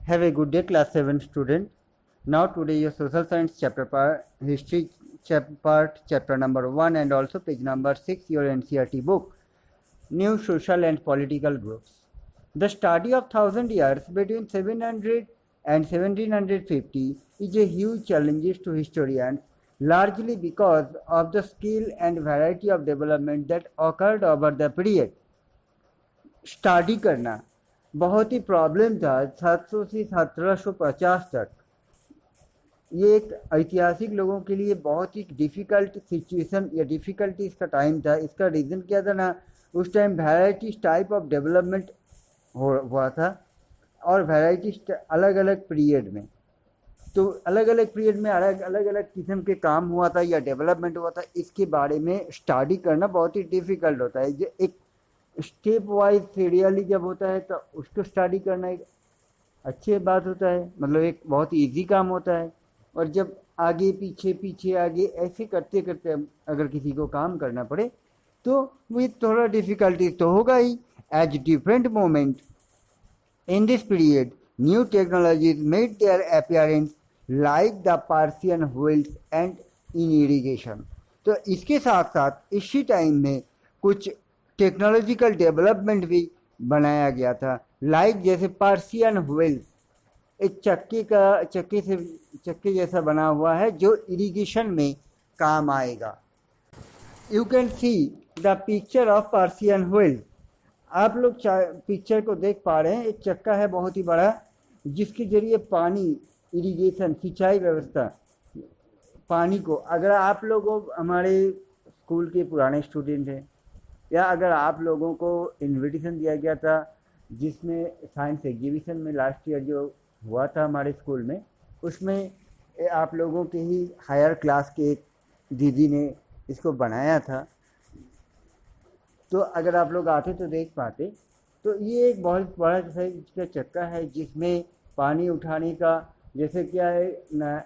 Have a good day, class 7 student. Now today your social science chapter part, history chapter number 1 and also page number 6 your NCERT book, new social and political groups. The study of 1000 years between 700 and 1750 is a huge challenge to historians, largely because of the scale and variety of development that occurred over the period. Study करना बहुत ही problem था 700 से 1750 तक। ये एक ऐतिहासिक लोगों के लिए बहुत ही डिफ़िकल्ट सिचुएशन या डिफ़िकल्टी इसका टाइम था। इसका रीज़न क्या था ना, उस time variety type of development हुआ था और वैराइटी अलग अलग पीरियड में, तो अलग अलग पीरियड में अलग अलग किस्म के काम हुआ था या डेवलपमेंट हुआ था। इसके बारे में स्टडी करना बहुत ही डिफ़िकल्ट होता है। जो एक स्टेप वाइज सीरियली जब होता है तो उसको स्टडी करना एक अच्छी बात होता है, मतलब एक बहुत ईजी काम होता है। और जब आगे पीछे आगे ऐसे करते करते अगर किसी को काम करना पड़े तो वो थोड़ा डिफ़िकल्टी तो होगा ही। As different moment in this period new technologies made their appearance like the Persian wheels and in irrigation. तो इसके साथ साथ इसी टाइम में कुछ टेक्नोलॉजिकल डेवलपमेंट भी बनाया गया था, लाइक जैसे पर्शियन व्हील्स, एक चक्के जैसा बना हुआ है जो इरिगेशन में काम आएगा। You can see the picture of Persian wheels. आप लोग पिक्चर को देख पा रहे हैं, एक चक्का है बहुत ही बड़ा जिसके जरिए पानी इरिगेशन सिंचाई व्यवस्था पानी को, अगर आप लोगों हमारे स्कूल के पुराने स्टूडेंट हैं या अगर आप लोगों को इनविटेशन दिया गया था जिसमें साइंस एग्जीबिशन में लास्ट ईयर जो हुआ था हमारे स्कूल में, उसमें आप लोगों के ही हायर क्लास के एक दीदी ने इसको बनाया था। तो अगर आप लोग आते तो देख पाते। तो ये एक बहुत बड़ा का चक्का है जिसमें पानी उठाने का, जैसे क्या है ना,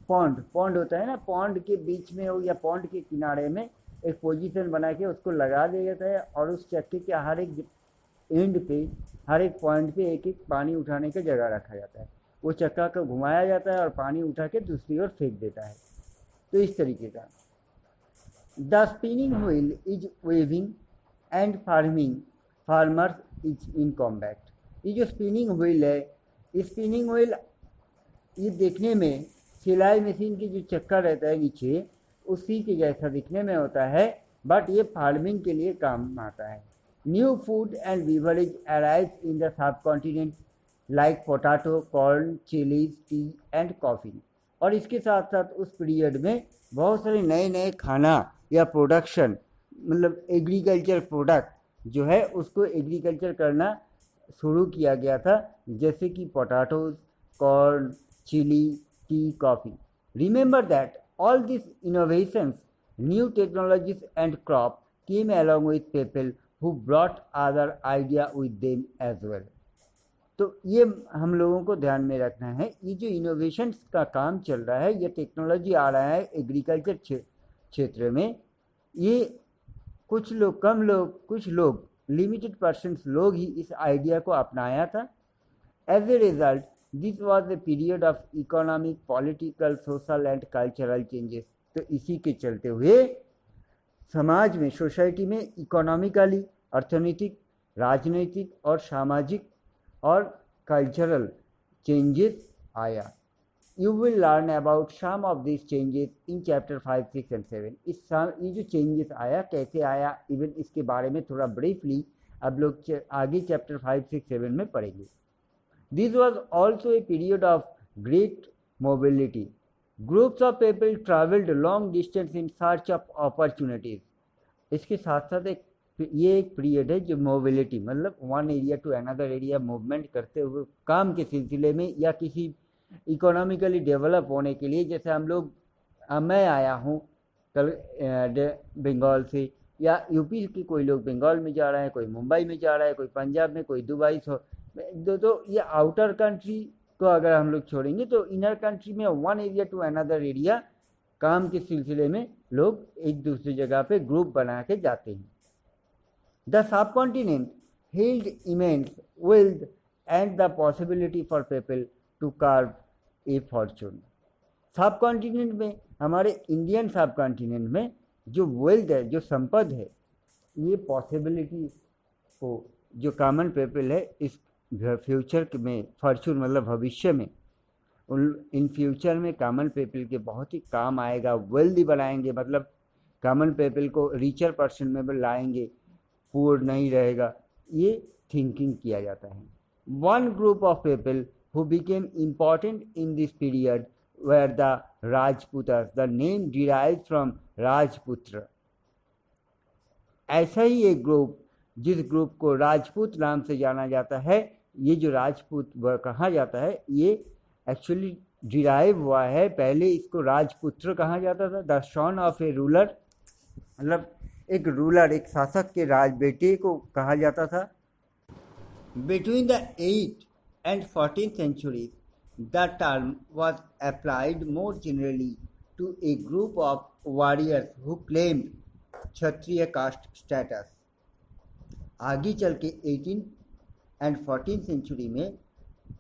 पॉन्ड होता है ना, पॉन्ड के बीच में हो या पॉन्ड के किनारे में एक पोजीशन बना के उसको लगा दिया जाता है और उस चक्के के हर एक एंड पे, हर एक पॉइंट पे एक एक पानी उठाने का जगह रखा जाता है। वो चक्का को घुमाया जाता है और पानी उठा के दूसरी ओर फेंक देता है। तो इस तरीके का the spinning wheel is weaving and farmers is in compact. ये जो स्पिनिंग व्हील है, स्पिनिंग व्हील ये देखने में सिलाई मशीन की जो चक्का रहता है नीचे उसी के जैसा दिखने में होता है, बट ये फार्मिंग के लिए काम आता है। New food and beverage arrive in the sub continent like potato, corn, chillies, T and coffee. और इसके साथ साथ उस पीरियड में बहुत सारे नए नए खाना या प्रोडक्शन, मतलब एग्रीकल्चर प्रोडक्ट जो है उसको एग्रीकल्चर करना शुरू किया गया था, जैसे कि potatoes, corn, chilli, tea, coffee. Remember that all these innovations, new technologies and crop came along with people who brought other idea with them as well. तो ये हम लोगों को ध्यान में रखना है। ये जो इनोवेशंस का काम चल रहा है, ये टेक्नोलॉजी आ रहा है एग्रीकल्चर क्षेत्र में, ये कुछ लोग लिमिटेड पर्सन्स लोग ही इस आइडिया को अपनाया था। As a result this was a period of economic, political, social and cultural changes. तो इसी के चलते हुए समाज में, सोसाइटी में इकोनॉमिकली, अर्थनीतिक, राजनीतिक और सामाजिक और कल्चरल चेंजेस आया। You will learn about some of this changes in chapter 5, 6 and 7। ये जो चेंजेस आया, कैसे आया, इवन इसके बारे में थोड़ा ब्रीफली अब लोग आगे चैप्टर 5, 6, 7 में पढ़ेंगे। This was also a period of great mobility. Groups of people traveled long distance in search of opportunities. इसके साथ साथ ये एक पीरियड है जो मोबिलिटी, मतलब one area to another area movement करते हुए काम के सिलसिले में या किसी इकोनॉमिकली डेवलप होने के लिए। जैसे मैं आया हूँ कल बंगाल से, या यूपी के कोई लोग बंगाल में जा रहे हैं, कोई मुंबई में जा रहा है, कोई पंजाब में, कोई दुबई। तो ये आउटर कंट्री को अगर हम लोग छोड़ेंगे तो इनर कंट्री में one area to another area काम के सिलसिले में लोग एक दूसरी जगह पे ग्रुप बना के जाते हैं। The sub continent held immense wealth and the possibility for people to carve a fortune. सब कॉन्टिनेंट में, हमारे इंडियन सब कॉन्टिनेंट में जो वेल्थ है, जो संपद है, ये पॉसिबिलिटी को जो कॉमन पीपल है इस फ्यूचर में, फॉर्चून मतलब भविष्य में, इन फ्यूचर में कॉमन पीपल के बहुत ही काम आएगा, वेल्दी बनाएंगे, मतलब कॉमन पीपल को रिचर पर्सन में भी लाएंगे, पुअर नहीं रहेगा, ये थिंकिंग किया जाता है. One group of people who became important in this period were the Rajputas. The name derives from Rajputra. ऐसा ही एक ग्रुप, जिस ग्रुप को राजपूत नाम से जाना जाता है, ये जो राजपूत कहा जाता है, ये एक्चुअली डिराइव हुआ है, पहले इसको राजपुत्र कहा जाता था. The son of A ruler, मतलब एक रूलर, एक शासक के राज बेटे को कहा जाता था. Between the 8th and 14th centuries, the term was applied more generally to a group of warriors who claimed Kshatriya caste status. आगे चल के 18th and 14th सेंचुरी में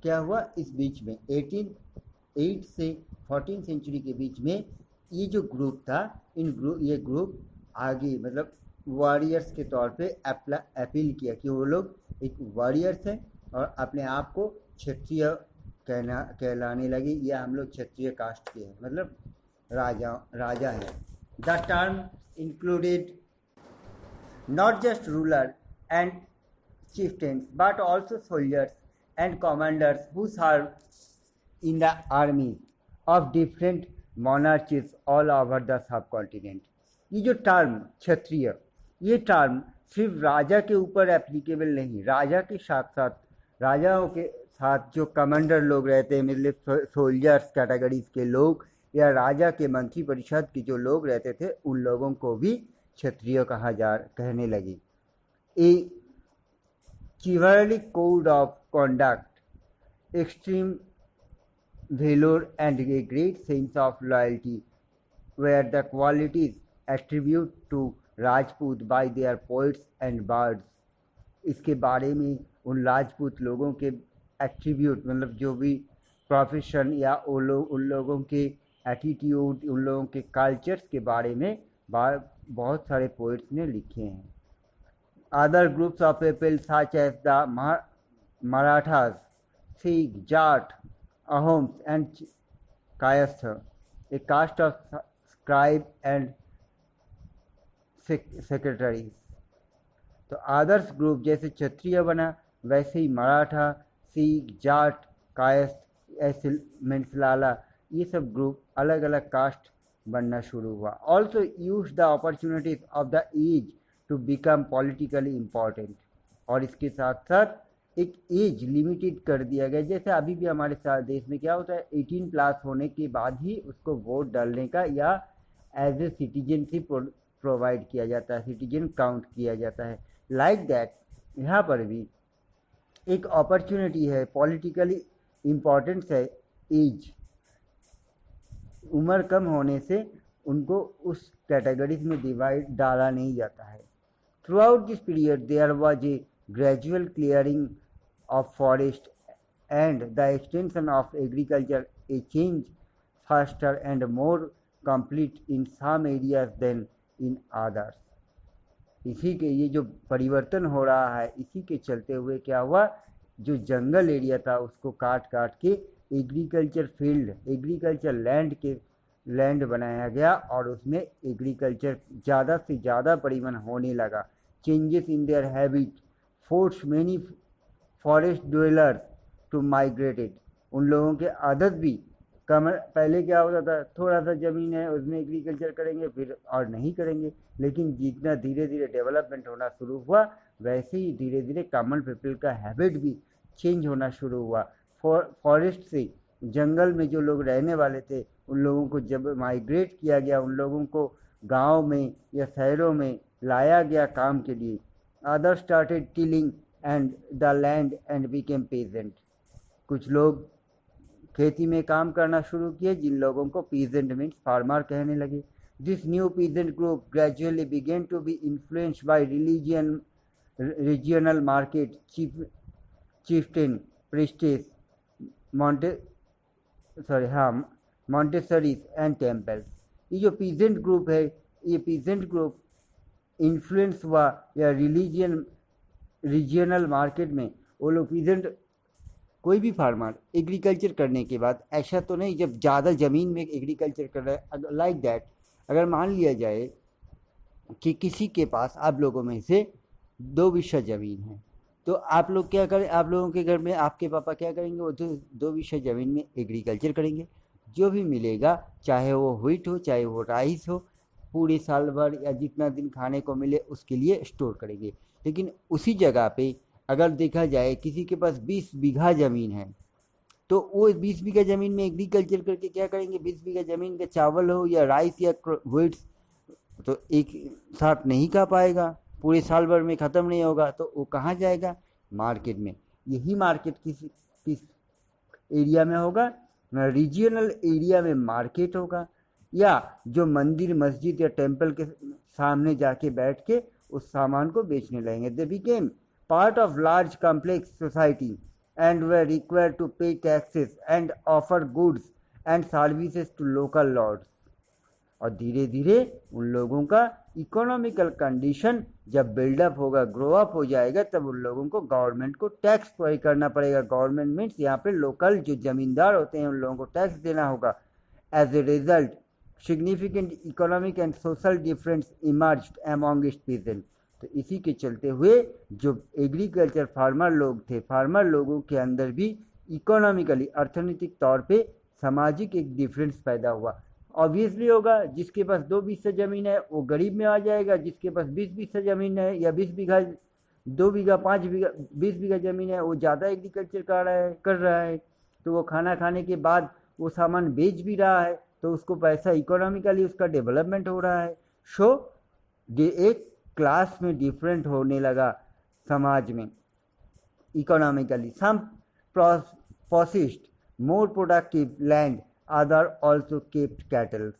क्या हुआ, इस बीच में 8 से 14th सेंचुरी के बीच में ये जो ग्रुप था, ये ग्रुप आगे मतलब वॉरियर्स के तौर पे अपील किया कि वो लोग एक वॉरियर्स हैं और अपने आप को क्षत्रिय कहलाने लगे, या हम लोग क्षत्रिय कास्ट के हैं, मतलब राजा है. The term included not just ruler and chieftains but also soldiers and commanders who served in the armies of different monarchies all over the subcontinent. ये जो टर्म क्षत्रिय, ये टर्म सिर्फ राजा के ऊपर एप्लीकेबल नहीं, राजा के साथ साथ, राजाओं के साथ जो कमांडर लोग रहते हैं, मतलब सोल्जर्स कैटेगरीज के लोग या राजा के मंत्री परिषद के जो लोग रहते थे, उन लोगों को भी क्षत्रिय कहने लगी. ए chivalric code of conduct, extreme valor and a great sense of loyalty were the qualities attributed to Rajput by their poets and bards. इसके बारे में उन राजपूत लोगों के एट्रीब्यूट, मतलब जो भी प्रोफेशन या उन लोगों के एटीट्यूड, उन लोगों के कल्चर्स के बारे में बहुत सारे पोइट्स ने लिखे हैं. Other groups of people such as the Marathas, Sikh, Jat, Ahoms and Kayastha, a caste of scribe and secretaries. तो आदर्श ग्रुप जैसे क्षत्रिय बना, वैसे ही मराठा, सिख, जाट, कायस्थ, ऐसे मेंसलाला, ये सब ग्रुप अलग अलग कास्ट बनना शुरू हुआ. Also use the opportunities of the age to become politically important. और इसके साथ साथ एक एज लिमिटेड कर दिया गया. जैसे अभी भी हमारे साथ देश में क्या होता है, 18 प्लस होने के बाद ही उसको वोट डालने का या एज ए सिटीजनशिप प्रोवाइड किया जाता है, सिटीजन काउंट किया जाता है. लाइक दैट यहाँ पर भी एक अपॉर्चुनिटी है, पॉलिटिकली इम्पॉर्टेंस है एज. उम्र कम होने से उनको उस कैटेगरीज में डाला नहीं जाता है. Throughout this period, there was a gradual clearing of forest and the extension of agriculture, a change faster and more complete in some areas than in others. इसी के ये जो परिवर्तन हो रहा है, इसी के चलते हुए क्या हुआ, जो जंगल एरिया था उसको काट के एग्रीकल्चर फील्ड, एग्रीकल्चर लैंड बनाया गया और उसमें एग्रीकल्चर ज़्यादा से ज़्यादा परिवहन होने लगा. Changes in their habit force many forest dwellers to migrated. उन लोगों के आदत भी कम. पहले क्या होता था, थोड़ा सा ज़मीन है उसमें एग्रीकल्चर करेंगे फिर और नहीं करेंगे, लेकिन जितना धीरे धीरे डेवलपमेंट होना शुरू हुआ, वैसे ही धीरे धीरे कॉमन पीपल का हैबिट भी चेंज होना शुरू हुआ. फॉरेस्ट से, जंगल में जो लोग रहने वाले थे, उन लोगों को जब माइग्रेट किया गया, उन लोगों को गांव में या शहरों में लाया गया काम के लिए. Other started tilling and the land and became peasant. कुछ लोग खेती में काम करना शुरू किए, जिन लोगों को पीजेंट मीन्स फार्मर कहने लगे. This new peasant group gradually began to be influenced by regional market, chieftain prestige, monasteries and temples. ये जो पीजेंट ग्रुप है, ये पीजेंट ग्रुप इन्फ्लुएंस हुआ या रीजनल मार्केट में। वो लोग पीजेंट, कोई भी फार्मर एग्रीकल्चर करने के बाद, ऐसा तो नहीं जब ज़्यादा ज़मीन में एग्रीकल्चर कर रहा है, लाइक दैट, अगर मान लिया जाए कि किसी के पास आप लोगों में से 2 बीघा ज़मीन है, तो आप लोग क्या करें, आप लोगों के घर में आपके पापा क्या करेंगे, वो 2 बीघा ज़मीन में एग्रीकल्चर करेंगे। जो भी मिलेगा, चाहे वो व्हीट हो चाहे वो राइस हो, पूरे साल भर या जितना दिन खाने को मिले उसके लिए स्टोर करेंगे। लेकिन उसी जगह पे अगर देखा जाए किसी के पास 20 बीघा ज़मीन है, तो वो 20 बीघा ज़मीन में एग्रीकल्चर करके क्या करेंगे, 20 बीघा ज़मीन का चावल हो या राइस या व्हीट्स, तो एक साथ नहीं खा पाएगा, पूरे साल भर में ख़त्म नहीं होगा, तो वो कहाँ जाएगा, मार्केट में। यही मार्केट किस एरिया में होगा, रीजनल एरिया में मार्केट होगा, या जो मंदिर मस्जिद या टेम्पल के सामने जाके बैठ के उस सामान को बेचने लगेंगे। They became part of large complex society and were required to pay taxes and offer goods and services to local lords। और धीरे धीरे उन लोगों का इकोनॉमिकल कंडीशन जब बिल्डअप होगा, ग्रो अप हो जाएगा, तब उन लोगों को गवर्नमेंट को टैक्स पे करना पड़ेगा। गवर्नमेंट मीन्स यहाँ पे लोकल जो जमींदार होते हैं उन लोगों को टैक्स देना होगा। As a result significant economic and social difference emerged among its people. तो इसी के चलते हुए जो एग्रीकल्चर फार्मर लोग थे, फार्मर लोगों के अंदर भी इकोनॉमिकली, अर्थनीतिक तौर पे सामाजिक एक डिफरेंस पैदा हुआ। ऑब्वियसली होगा, जिसके पास 2 बीघा ज़मीन है वो गरीब में आ जाएगा, जिसके पास 20 बीघा ज़मीन है या 20 बीघा, 2 बीघा, 5 बीघा, 20 बीघा ज़मीन है, वो ज़्यादा एग्रीकल्चर कर रहा है, तो वो खाना खाने के बाद वो सामान बेच भी रहा है, तो उसको पैसा, इकोनॉमिकली उसका डेवलपमेंट हो रहा है। सो एक क्लास में डिफरेंट होने लगा समाज में इकोनॉमिकली। सम possessed more productive land, other also kept cattle।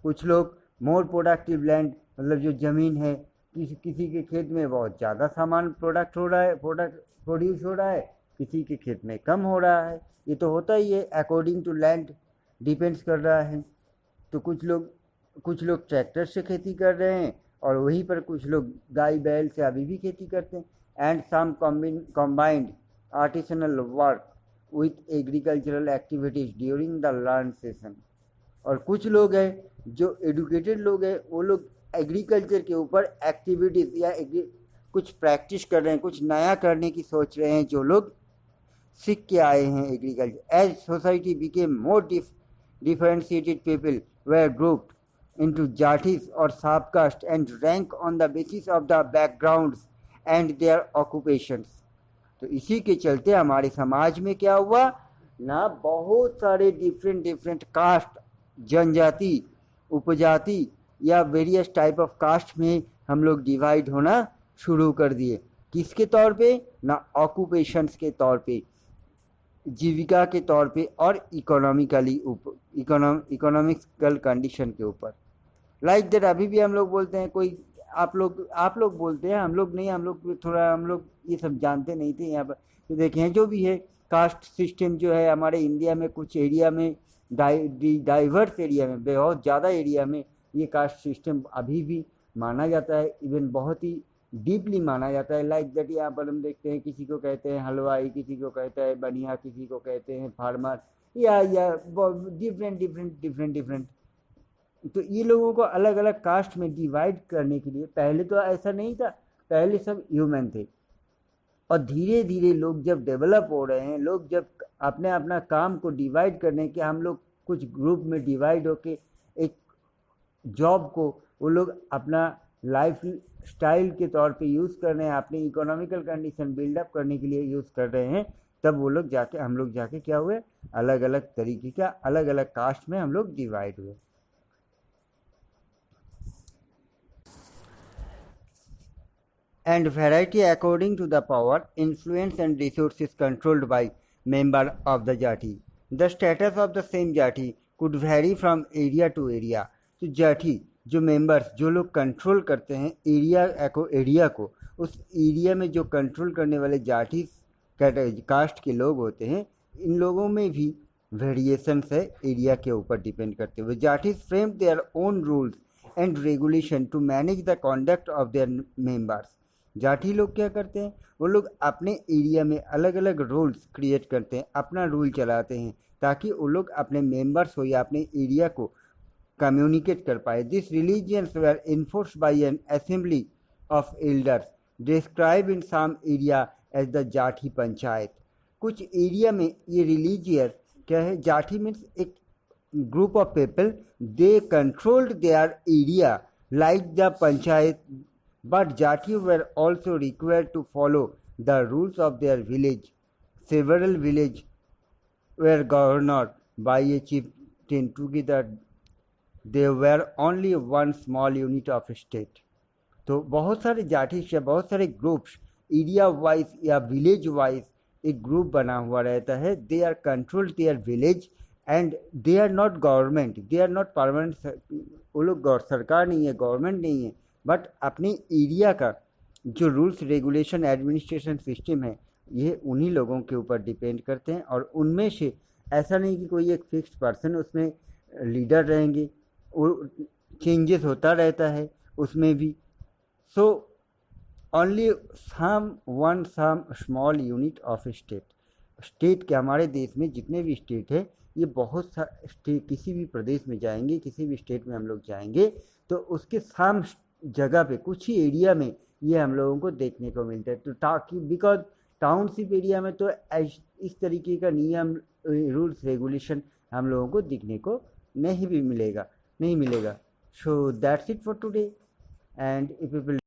कुछ लोग मोर प्रोडक्टिव लैंड, मतलब जो ज़मीन है, किसी के खेत में बहुत ज़्यादा सामान प्रोड्यूस हो रहा है, किसी के खेत में कम हो रहा है। ये तो होता ही है, अकॉर्डिंग टू लैंड डिपेंड्स कर रहा है। तो कुछ लोग ट्रैक्टर से खेती कर रहे हैं और वहीं पर कुछ लोग गाय बैल से अभी भी खेती करते हैं। And some combined artisanal work with agricultural activities during the lean session. और कुछ लोग हैं जो एडुकेटेड लोग हैं, वो लोग एग्रीकल्चर के ऊपर एक्टिविटीज़ या कुछ प्रैक्टिस कर रहे हैं, कुछ नया करने की सोच रहे हैं, जो लोग सीख के आए हैं agriculture. As society became more differentiated people were grouped into jatis or subcaste and rank on the basis of the backgrounds and their occupations। तो इसी के चलते हमारे समाज में क्या हुआ ना, बहुत सारे डिफरेंट कास्ट, जनजाति, उपजाति या वेरियस टाइप ऑफ कास्ट में हम लोग डिवाइड होना शुरू कर दिए। किसके तौर पे ना, ऑक्यूपेशंस के तौर पे, जीविका के तौर पे, और इकोनॉमिकल कंडीशन के ऊपर। लाइक दैट अभी भी हम लोग बोलते हैं, कोई आप लोग बोलते हैं, हम लोग नहीं, हम लोग ये सब जानते नहीं थे यहाँ पर। तो देखें जो भी है, कास्ट सिस्टम जो है हमारे इंडिया में कुछ एरिया में, डाइवर्स एरिया में, बहुत ज़्यादा एरिया में ये कास्ट सिस्टम अभी भी माना जाता है, इवन बहुत ही डीपली माना जाता है। लाइक दैट यहाँ पर हम देखते हैं, किसी को कहते हैं हलवाई, किसी को कहता है बनिया, किसी को कहते हैं फार्मर, या डिफरेंट। तो ये लोगों को अलग अलग कास्ट में डिवाइड करने के लिए, पहले तो ऐसा नहीं था, पहले सब ह्यूमन थे। और धीरे धीरे लोग जब डेवलप हो रहे हैं, लोग जब अपना काम को डिवाइड करने के, हम लोग कुछ ग्रुप में डिवाइड होके एक जॉब को वो लोग अपना लाइफ स्टाइल के तौर पे यूज़ कर रहे हैं, अपनी इकोनॉमिकल कंडीशन बिल्डअप करने के लिए यूज़ कर रहे हैं, तब हम लोग जाके क्या हुए, अलग अलग तरीके का, अलग अलग कास्ट में हम लोग डिवाइड हुए। And variety according to the power, influence and resources controlled by member of the jati। The status of the same jati could vary from area to area। तो जाति जो मेंबर्स, जो लोग कंट्रोल करते हैं एरिया को, उस एरिया में जो कंट्रोल करने वाले जाति कास्ट के लोग होते हैं, इन लोगों में भी वेरिएशंस है एरिया के ऊपर डिपेंड करते हुए। Jatis frame their own rules and regulation to manage the conduct of their members. Jati लोग क्या करते हैं, वो लोग अपने एरिया में अलग अलग रूल्स क्रिएट करते हैं, अपना रूल चलाते हैं, ताकि वो लोग अपने मेंबर्स हो या अपने एरिया को कम्युनिकेट कर पाए। This religions were enforced by an assembly of elders describe in some area as the jati panchayat. कुछ एरिया में ये रिलीजियस क्या है, जाठी मीन्स एक group of people, they controlled their area like the panchayat, but Jati were also required to follow the rules of their village. Several villages were governed by a chieftain. Together they were only one small unit of state. तो बहुत सारे जाटिस या बहुत सारे groups area wise या village wise एक group बना हुआ रहता है। They are controlled their village and they are not government, they are not permanent, वो लोग सरकार नहीं है, गवर्नमेंट नहीं है, बट अपने एरिया का जो रूल्स रेगुलेशन एडमिनिस्ट्रेशन सिस्टम है ये उन्हीं लोगों के ऊपर डिपेंड करते हैं। और उनमें से ऐसा नहीं कि कोई एक फिक्स पर्सन उसमें लीडर रहेंगे, वो चेंजेस होता रहता है उसमें भी। So only some small unit of state. State के हमारे देश में जितने भी स्टेट है, ये बहुत सा स्टेट, किसी भी प्रदेश में जाएंगे, किसी भी स्टेट में हम लोग जाएंगे तो उसके साम जगह पे कुछ ही एरिया में ये हम लोगों को देखने को मिलता है। तो ताकि बिकॉज टाउनशिप एरिया में तो इस तरीके का नियम रूल्स रेगुलेशन हम लोगों को दिखने को नहीं मिलेगा। So that's it for today and if you